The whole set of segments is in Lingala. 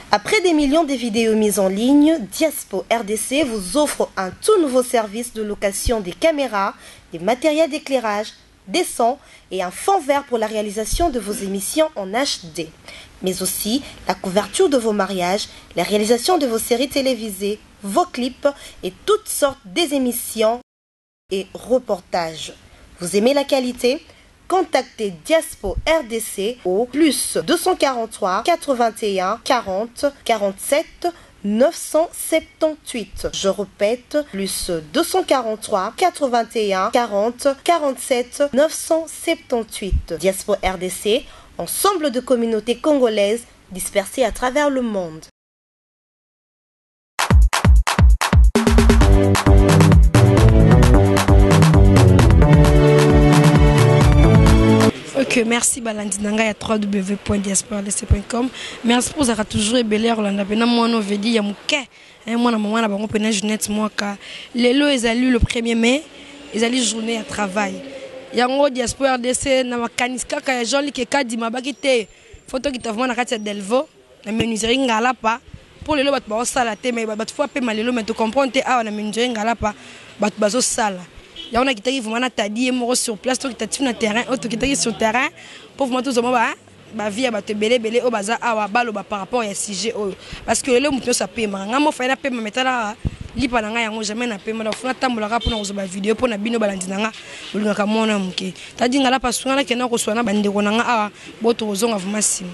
Après des millions de vidéos mises en ligne, Diaspo RDC vous offre un tout nouveau service de location des caméras, des matériels d'éclairage, des sons et un fond vert pour la réalisation de vos émissions en HD. Mais aussi la couverture de vos mariages, la réalisation de vos séries télévisées, vos clips et toutes sortes des émissions et reportages. Vous aimez la qualité? Contactez Diaspo RDC au plus 243 81 40 47 978. Je répète, plus 243 81 40 47 978. Diaspo RDC, ensemble de communautés congolaises dispersées à travers le monde. Ok, merci Balandi Nanga ya www.diasporadc.com. Merci pour avoir toujours ébélé Rolanda Pena moi no vedi ya muke. Moi na maman na bango pena Jeanette moi ka. Lelo ezali le 1er mai, ezali journée à travail. Yango Diaspora RDC na makaniska ka ya joli ke kadi mabaki te. Photo ki tavuma na kati ya Delvo, na menuiserie ngala pa. Pour lelo bat ba sala te mais bat fois pe malelo mais tu comprends te awa na menuiserie ngala pa bat bazo sala. Il y a qui vraiment tadi moro sur place to qui na terrain auto qui sur terrain pour moi tout ça ba vie ba te belé au baza awa balo ba par rapport à sujet parce que le muto ça paye nga mo fa na paye metala lipa na nga yango jamais na paye ma funa tambola ka pona ko ba vidéo pona bino balandi nga ulinga ka mona muke tadi ngala pa sunga ke na ko swana bande ko nga awa boto ozonga vraiment sim.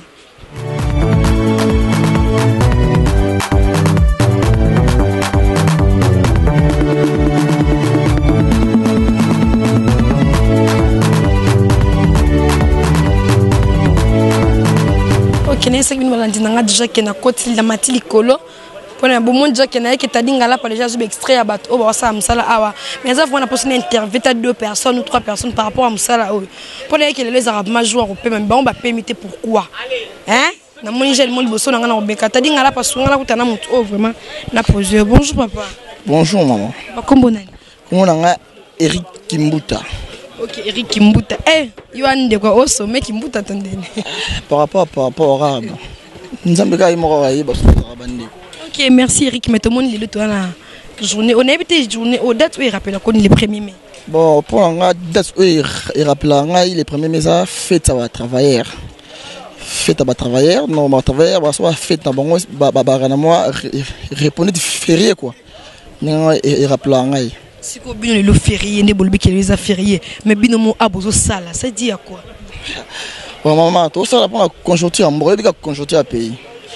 Kenesa bin balandi nanga déjà que na côté la matili kolo pona bomo déjà que na que tadinga là pour les gens extrait à bato ba sa musala awa mais ça faut possible interview à 2 personnes ou 3 personnes par rapport à musala pour les que les arabes majeurs au même ba on va permettre pourquoi hein na moni gel mon bosso nanga na obeka tadinga là parce qu'on a kutana mutu vraiment na poser. Bonjour papa. Bonjour maman. Ba kombo nani? Kombo nanga Eric Kimbuta. Ok, Eric Kimbuta. Eh, Yohan quoi au sommet Kimbuta tandene. Par rapport au arabe. Nous sommes gars Ok, merci Eric. Mais tout le monde est là la journée. On a évité journée aux dates où il rappelle qu'on est le 1er mai. Bon, pour la date où il rappelle le 1er mai, ça fête à travailleurs. Fête à travailleurs, non, ma travailleurs, bah soit fête à bon, bah moi répondre de férié quoi. Non, il rappelle si vous avez le férié, ne bolbi les férié, mais bino mo abozo sala, ça dit à quoi? Bon maman, tout ça pour la conjoncture, on va dire conjoncture à pays.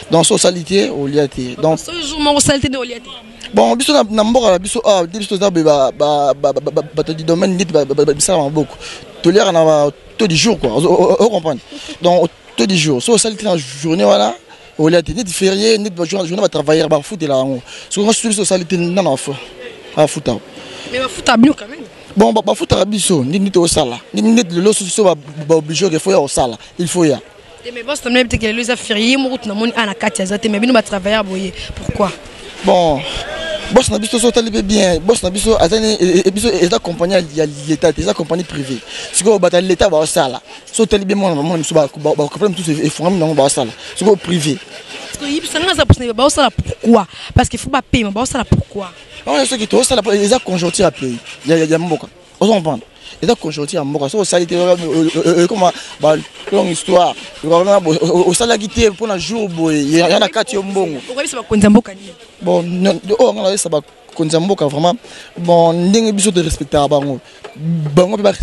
Dans socialité, au liaté. Donc ce jour mon socialité de liaté. Bon, biso na mbora biso biso za ba te domaine nit ba ça beaucoup. Tout l'air na tout du jour quoi. On comprend. Donc tout du jour, socialité dans journée voilà. Au liaté nit férié, nit journée va travailler ba foot là. Sur une socialité na na fa. À foot. Mais ma foot à bien quand même. Bon, bah foot à biso, ni au sala. Ni de l'eau sur ba obligé qu'il faut y au sala. Il faut y a. Mais bon, c'est même que les affaires, mon route na mon ana katia zate mais bino ba travailler boyer. Pourquoi? Bon, boss na biso so talibé bien, boss na biso azani et biso est accompagné à l'état, des compagnies privées. Si ko ba l'état ba sala. So talibé mon biso ba problème tout et forum non ba sala. Si ko privé. Pourquoi? Parce qu'il faut pas payer, mais pourquoi? On ce qui ça les a conjoncture à payer. Il y a mboka. On comprend. Les a conjoncture à mboka. So ça comment ba longue histoire. Au salagité pour un jour boy, il y en a 4 mbongo. Pourquoi ça va konza mboka ni? Bon, on a ça va konza mboka vraiment. Bon, ndenge biso de respecter bango. Bango ba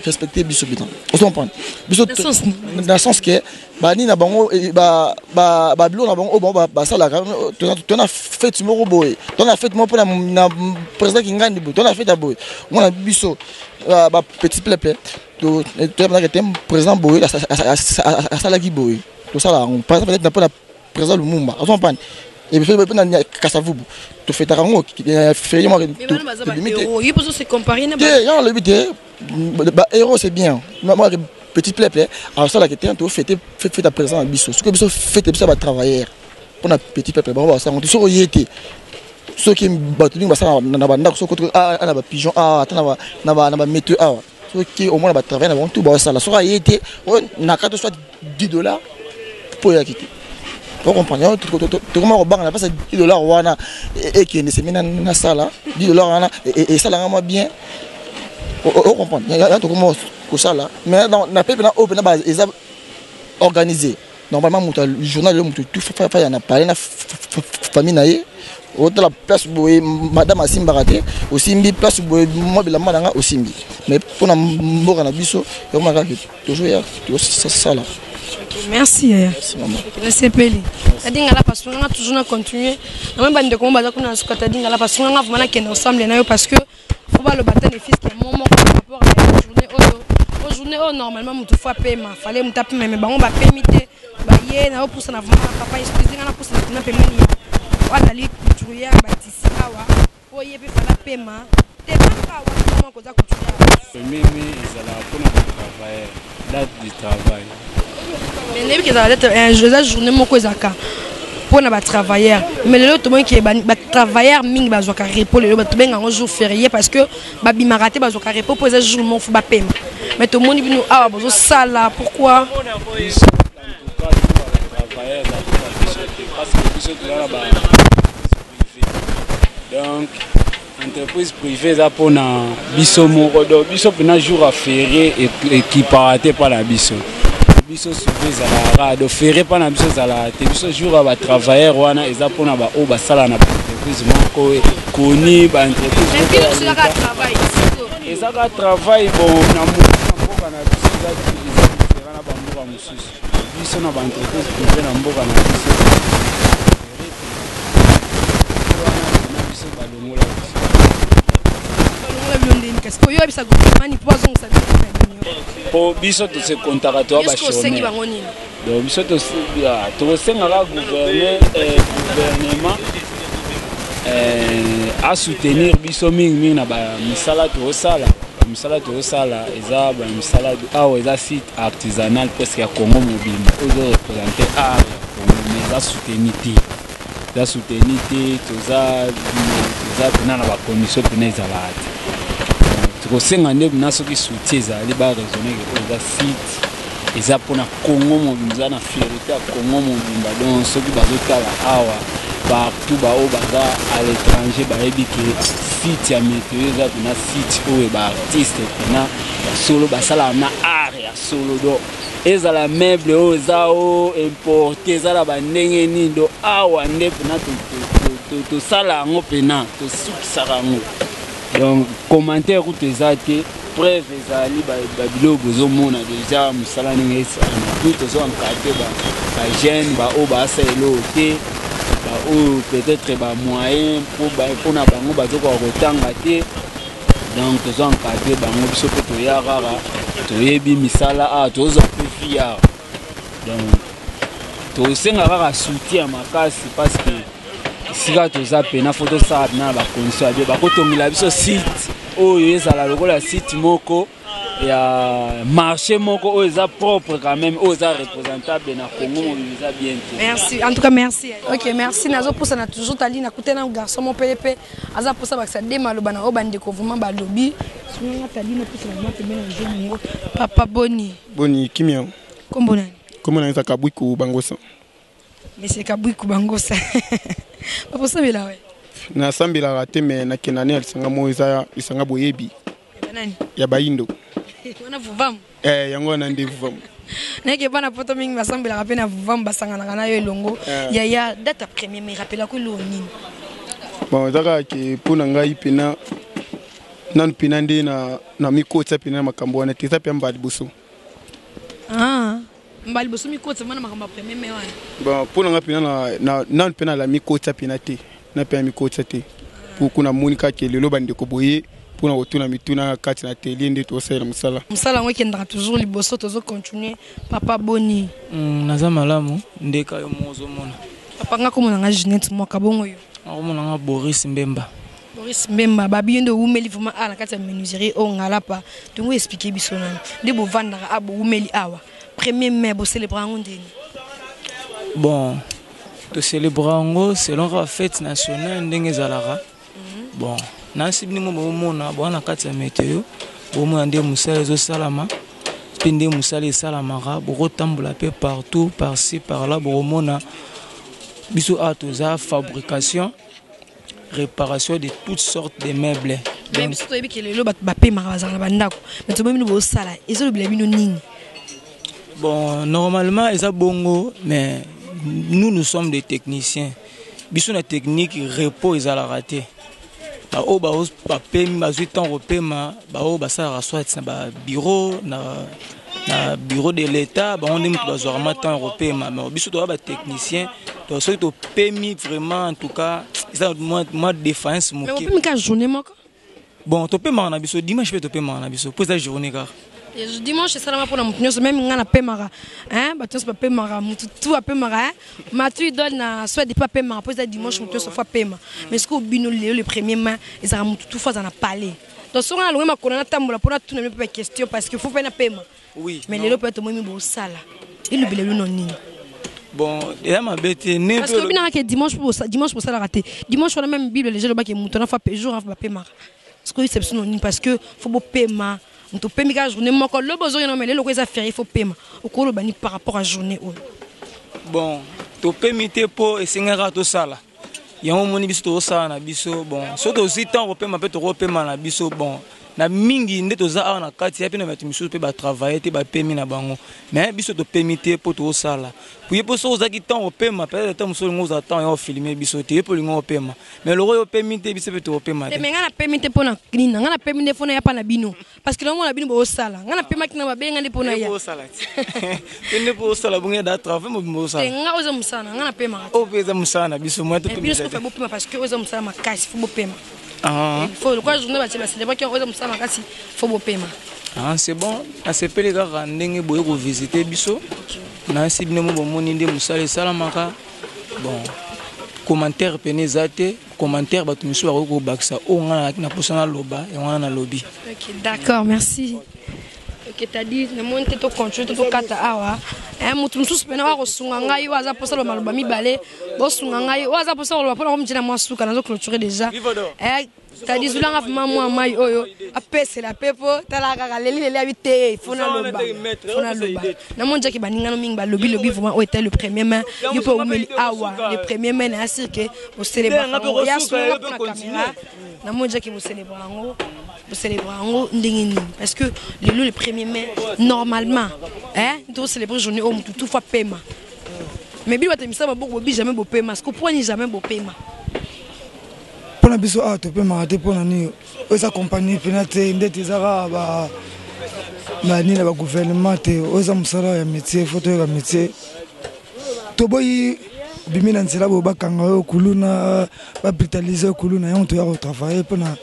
respecter biso bitan. On comprend. Biso dans le sens que ba ni na bango ba bilo na bango bon ba ça là tu as fait moko boy. Tu as fait mo pour na président Kingandi boy. Tu as fait ta boy. On a biso ba petit plaît. Tu as président boy à ça là qui boy. Tout ça là on passe peut-être pas la président Lumumba. On comprend. Et puis na Kasavubu. Tu fais ta rango qui fait moi limité. Il peut se comparer na. Non, le but ba héros c'est bien. Moi petit plaît alors ça là qui était fait ta présence biso. Ce que biso fait ça va travailler pour na petit peuple ba ça on dit so yété. Ceux qui battu ba ça na banda so ko na ba pigeon na ba météo ceux qui au moins ba travailler na tout ba ça là so yété na carte soit $10 pour y quitter. Vous comprenez? Tout le monde a passé $10 et qui est dans ça, $10 et ça l'a bien. Vous comprenez? Il y a tout le monde qui ça là. Mais dans la paix, ils ont organisé. Normalement, le journal, tout fait, il y a parlé de famille. La place où madame a simbarate aussi mbi place où moi la madame aussi mbi mais pour na mboka na biso et on a toujours ça là. Merci maman. Merci peli adinga la parce qu'on a toujours continuer même bande ko baza kuna sukata dinga la parce qu'on a vraiment ken ensemble na yo parce que faut pas le battre les fils qui est moment par rapport à la journée normalement mutu fois paiement fallait mutape mais bango ba permité ba ye na pour ça na vraiment papa excusez na pour ça na paiement ali couturier bâtisse awa oye pe fala paiement te pas wa comment koza couturier mais ils allaient pour travailler date du travail mais les qui ça être un journée moko ezaka pour na ba travailleur mais le tout monde qui ba travailleur mingi bazwa ka repos le ba benga un jour férié parce que ba bimarate bazwa ka repos pour ce jour mon faut ba paiement mais tout le monde bino awa bozo sala pourquoi donc entreprise privée ça pour na biso moko donc biso pena jour à férié et qui paraté par la biso sauver la de férié pas na biso zala te biso jour à travailleur wana eza pour na ba o ba sala na entreprise moko koni ba entreprise mais ça travail et ça travail bon na mboka na biso za différent na ba mboka mususu biso na ba entreprise privée na mboka na biso pour biso to se contacter ba chômeur donc biso to sengaka gouvernement à soutenir biso mingi na ba misala to sala eza ba misala awa eza site artisanal presque ya Congo mobimba ozo représenter art mais za soutenir toza na ba commission pena ezalati tokosenga nde bina soki soutien ezali ba raisonner que eza site eza mpona Congo mobimba eza na fierté ya Congo mobimba donc soki bazotala awa partout bao baza à l'étranger bayebi ke site ya météo eza pena site oyo baartiste pena ya solo basala na art ya solo donc ezala meuble oyo eza o importé ezala bandenge nini donc awa nde pena tosala yango pena tosukisaka yango donc commentaire kutu eza te preuve ezali babilo bozomona déjà mosala ndenge esala tout tozoencadre bajeune baoyo baasala oyo te baoyo peut-être bamoyen mpona bango bazokoka kotanga te donc tozoencadre bango biso mpe toya kaka toyebi misala awa tozwa mpe fiar donc tosenga kaka soutien makasi parce que sika toza pena fo tosala pena na bacondition ya bie bakotongela biso site oyo ezala lokola site moko ya marché moko oyo eza propre quand même oyo eza représentable na Congo mobimba eza bien te. Merci en tout cas merci. Ok merci nazo posa na toujours tali na kutena garçon mon PDP aza posa bakisa de maloba na oba ndeko vraiment balobi sunga tali na posa na mate bena njomo papa Boni kimia kombo nani kombo nani za Kabwiku Bangosa monsieur Kabwiku Bangosa papa sabela we na sambila rate me na kenane alisanga moza isanga boyebi nani ya baindo wana vuvamu yango na ndi vuvamu neke bana poto mingi basambila kapena vuvamu basangana kana yo elongo ya date premier me rappela ko lo nini bon zaka ke pona ngai pena nan pena ndi na mikotsa pena makambo wana teza pe mbali busu mbali busu mikotsa mana makamba premier me wana bon pona ngai pena na nan pena la mikotsa pena te na pe mikotsa te pour kuna monika ke lelo bande ko boye pona otuna mituna kati na télé ndi to sala musala ngo kendaka toujours liboso tozo continuer papa Boni naza malamu ndeka yo mozo mona papa ngako mona nga Jeanette mwaka bongo yo ngako mona nga Boris Mbemba babi ndo umeli vraiment ala kati ya menuiserie o ngala pa tungo expliquer biso nani de bo vandaka abo umeli awa premier mai bo célébrer ngo ndeni bon to célébrer ngo selon la fête nationale ndenge zalara bon nasi bini mo mona bona kati ya météo bo mo ande musala zo salama pinde musala salamara bo tambola pe partout par-ci par là bo mona biso a toza fabrication réparation de toutes sortes de meubles. Même si tu as dit que les lots bapé marazana bandako, mais tu même au sala, et ça le bilabino ning. Bon, normalement, ils ont bongo, mais nous sommes des techniciens. Biso na technique repos ils a la raté. Ba o ba os papé mi ba 8 ans repema, ba o ba ça rassoit na bureau na bureau de l'état, ba on est ba zo matin repema, mais biso to ba technicien, to so to permis vraiment en tout cas, ça moi défense mo. Mais on peut me journée moi. Bon, tu peux m'en abisso dimanche, tu peux m'en abisso pour cette journée car. Dimanche c'est ça pour la montagne, même ngana pemara, hein, bah tu sais pas pemara, tout a pemara, mais tu donnes soit des papiers mara pour ça dimanche montagne soit fois pema, mais ce qu'on bino le premier main, ils ça tout fois dans a parler. Donc si on a loin ma corona tambola pour tout ne pas question parce que faut pas na pema. Oui. Mais les peut être moi mi bo sala. Il le bele non ni. Bon, et là ma bête né parce que bina que dimanche pour ça la rater. Dimanche on a même Bible les gens ba que montagne fois jour fa pema. Parce que c'est non parce que faut beau paiement on te paie la journée moi quand le besoin non mais les locaux affaires il faut paiement au cours le bani par rapport à journée bon to permettre pour essayer tout ça là il y a un moment biso to ça na biso bon surtout aussi temps au paiement peut to paiement na biso bon na mingi nde toza na kati ya pena metu misu pe ba travailler te ba paiement na bango mais biso to permettre pour to ça là puis pour ça aux qui temps au paiement peut-être temps muso ngo za temps yo filmer biso te pour ngo paiement mais le royo permettre biso pe to paiement mais ngana permettre pour na clean ngana permettre pour na ya pa na bino parce que le monde na bino bo sala ngana permettre na ba benga ndi pour na ya bo sala tende pour sala bunga da travail mo bo sala nga oza musana ngana paiement o peza musana biso moi to biso fa bo paiement parce que oza musana makasi faut bo paiement ah il faut le quoi journée ba c'est pas que oza musana makasi faut bo paiement ah c'est bon à ce pele ga ndenge boye ko visiter biso na sibine mo bomoni nde musala sala maka bon commentaire penezate commentaire ba tumiso ba ko baksa o ngana na posana loba et ngana na lobby. OK, d'accord, merci. OK, t'as dit le monde te contrôle to kata awa. Mutu mususu pena wa kosunga ngai waza posa lo maloba mibale, bo sunga ngai waza posa lo pona komjina mwasuka nazo clôturer déjà. T'as dit zulanga fuma moi mai oyo apese la pepo tala kaka leli habité fona loba na monja ki baninga no mingi ba lobby vraiment o était le premier main yo peut umeli awa le premier main na asir que au célébrer ya sunga pour la caméra na monja ki vous célébrer ngo ndingini parce que le premier main normalement hein tu célébrer journée au tout fois paiement mais bi batemisa ba beaucoup jamais bo paiement parce que point ni jamais bo paiement pour la biso a to pe marate pour nani oza compagnie penate ndete zara ba ni na ba gouvernement te oza musala ya métier photo ya métier to boyi bimina nzela bo bakanga yo kuluna ba brutaliser kuluna yon to ya travailler pour na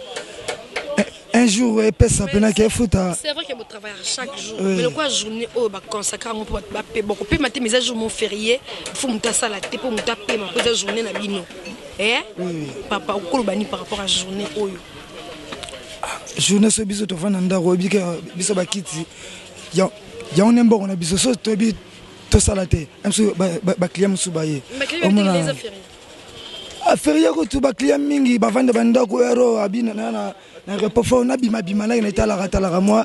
un jour et pesa pena ke futa c'est vrai que vous travaillez chaque jour mais le quoi journée au ba consacrer on peut ba pe beaucoup pe matin mes jours mon férié faut muta sala te pour muta pe ma ko journée na bino papa okolobani par rapport à journée oyo journée so biso to fana ndako bika biso bakiti ya on embo na biso so to bi to salate amso ba client musubaye omona affaire ko to ba client mingi ba vanda bandako ero abina na repofo na bima na itala katala moi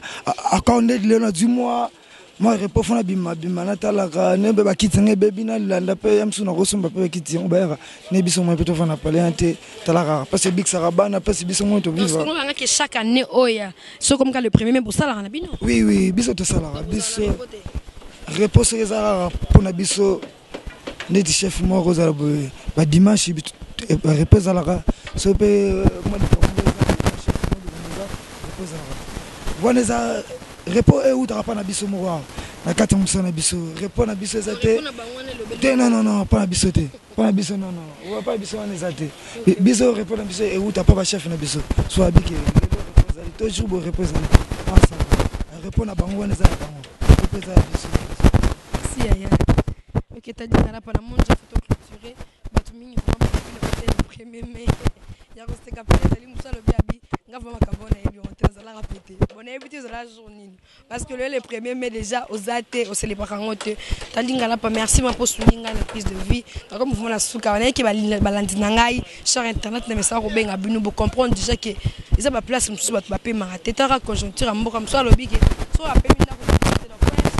account le na du mois moi repofo na bima na tala ka ne ba kitenge bebi na landa pe amso na kosomba pe kiti on ba ne biso mo pe to fana parler ante tala ka parce que big sarabana parce que biso mo to vivre parce que que chaque année oya so comme quand le premier même pour ça la na bino oui biso to sala biso repose les ara pour na biso neti chef mo rosa ba dimanche repose la so pe moi Waneza repos et où t'as pas na biso moi na kati musana biso repos na biso ezate non pas na biso te pas na biso non on va pas biso na ezate biso repos na biso et où t'as pas ba chef na biso soit biki toujours bo repos ensemble repos na bango waneza bango repos na biso si aya OK t'as dit na pas na monde photo clôturée batumi vraiment le premier mai ya ko se kapela ali musalo biabi ngava makabona yebi on la répéter bon habitude la journée parce que le premier mai déjà aux athées au célébrer ngote tandinga là pas merci ma pour souninga la prise de vie comme vous la souka on est qui balandi nangai sur internet na message robenga bino pour comprendre déjà que ils ont place musu ba papier maraté tara conjoncture ambo comme ça lobi que so appel minda ko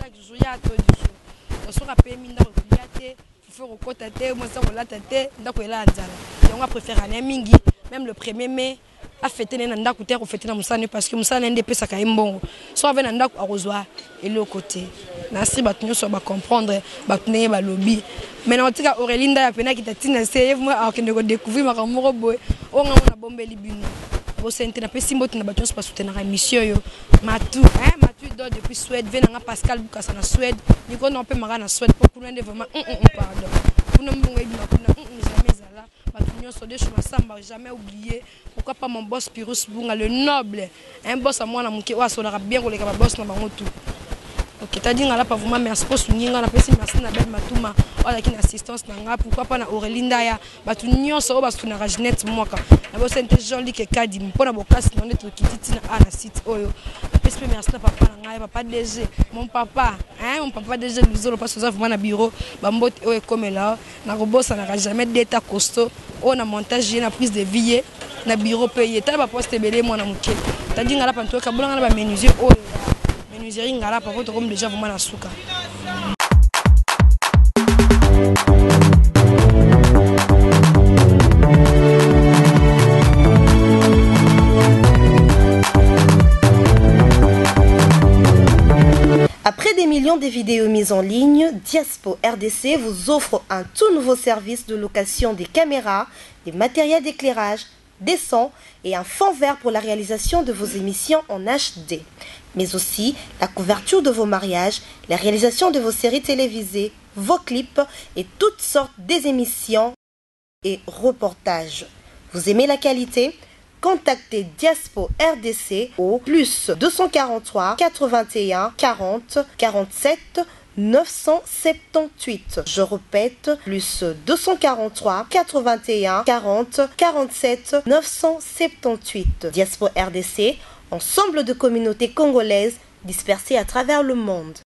chaque jour ya to du jour so appel minda ko yaté faire au côté moi ça on l'a tête ndako ela nzala donc on préfère aller mingi même le 1er mai a fêter na ndako te ko fêter na musane parce que musane ndé pesa ka mbongo so avec na ndako arozwa et le côté na si batunyo so ba comprendre batunye ba lobby mais na tika Aurélinda ya pena kitatina c'est moi a kende ko découvrir makamoko boy o nga na bombeli bino bo sente na pesi mbote na batunyo so ba soutenir émission yo matu matu do depuis Suède venanga Pascal Bukasa na Suède niko non pe mara na Suède pour qu'on ait vraiment pardon pour nous mbongo bi makuna jamais zala batunyo so de chuma samba jamais oublié pourquoi pas mon boss Pyrrhus Bunga le noble un boss à moi na muke wa so na bien ko leka ba boss na bango tout. Ok, t'as dit là pas vraiment merci pour souligner na pesi merci na belle matuma wala kina assistance na nga pourquoi pas na Aurélinda ya batu nyonso ba su na Jeanette mwaka na bo sente joli ke kadi mpona bokasi na neto kititi na ana site oyo pesi merci na papa na nga papa DG mon papa DG Luzolo pas ça vraiment na bureau ba mbote oyo comme là na robosa na jamais d'état costaud on a montage na prise de vie na bureau payé ta ba poste belé moi na muke t'as dit là pas to ka bolanga ba menuisier oyo menuiserie ngala par contre comme déjà vraiment na suka. Après des millions de vidéos mises en ligne, Diaspo RDC vous offre un tout nouveau service de location des caméras, des matériels d'éclairage, des sons et un fond vert pour la réalisation de vos émissions en HD. Mais aussi la couverture de vos mariages, la réalisation de vos séries télévisées, vos clips et toutes sortes des émissions et reportages. Vous aimez la qualité? Contactez Diaspo RDC au plus 243 81 40 47 978. Je répète, plus 243 81 40 47 978. Diaspo RDC, ensemble de communautés congolaises dispersées à travers le monde.